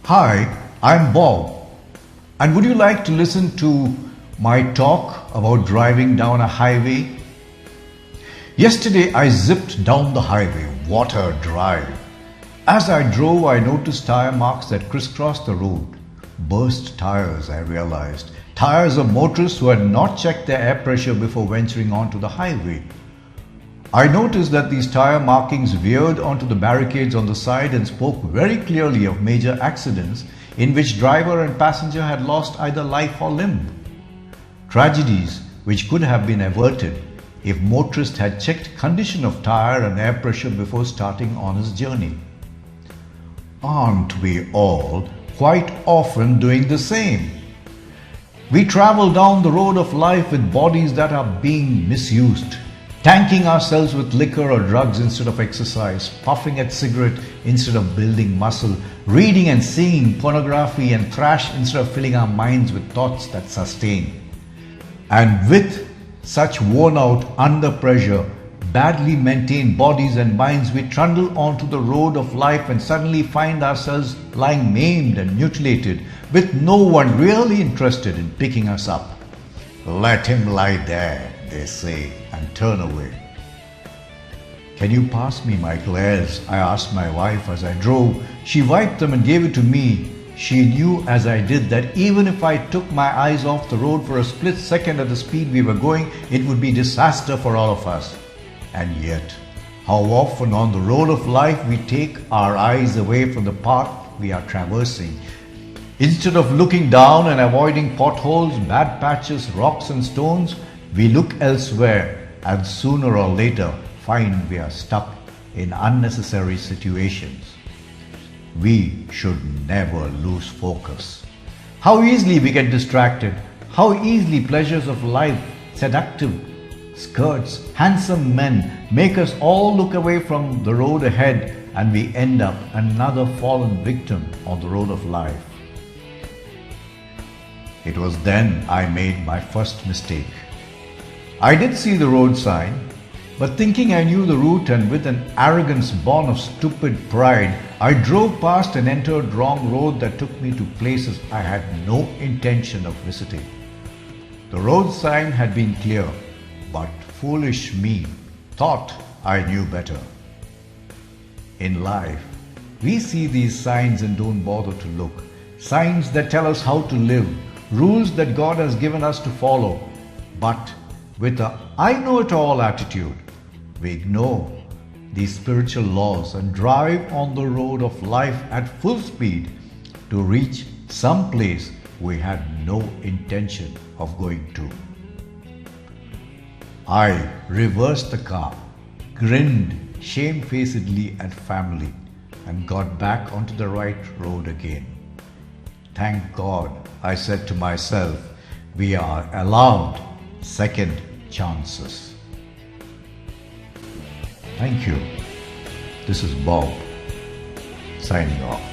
Hi, I'm Bob, and would you like to listen to my talk about driving down a highway? Yesterday I zipped down the highway, what a drive! As I drove, I noticed tire marks that crisscrossed the road. Burst tires, I realized. Tires of motorists who had not checked their air pressure before venturing onto the highway. I noticed that these tire markings veered onto the barricades on the side and spoke very clearly of major accidents in which driver and passenger had lost either life or limb. Tragedies which could have been averted if motorist had checked condition of tire and air pressure before starting on his journey. Aren't we all quite often doing the same? We travel down the road of life with bodies that are being misused, tanking ourselves with liquor or drugs instead of exercise, puffing at cigarette instead of building muscle, reading and seeing pornography and trash instead of filling our minds with thoughts that sustain. And with such worn out, under pressure, badly maintained bodies and minds, we trundle onto the road of life and suddenly find ourselves lying maimed and mutilated, with no one really interested in picking us up. Let him lie there, they say, and turn away. Can you pass me my glares? I asked my wife as I drove. She wiped them and gave it to me. She knew as I did that even if I took my eyes off the road for a split second at the speed we were going, it would be disaster for all of us. And yet, how often on the road of life we take our eyes away from the path we are traversing. Instead of looking down and avoiding potholes, bad patches, rocks and stones, we look elsewhere and sooner or later find we are stuck in unnecessary situations. We should never lose focus. How easily we get distracted, how easily pleasures of life, seductive skirts, handsome men make us all look away from the road ahead, and we end up another fallen victim on the road of life. It was then I made my first mistake. I did see the road sign, but thinking I knew the route and with an arrogance born of stupid pride, I drove past and entered wrong road that took me to places I had no intention of visiting. The road sign had been clear, but foolish me thought I knew better. In life, we see these signs and don't bother to look. Signs that tell us how to live, rules that God has given us to follow. But with a I know it all attitude, we ignore these spiritual laws and drive on the road of life at full speed to reach some place we had no intention of going to. I reversed the car, grinned shamefacedly at family, and got back onto the right road again. Thank God, I said to myself, we are allowed second chances. Thank you. This is Bob, signing off.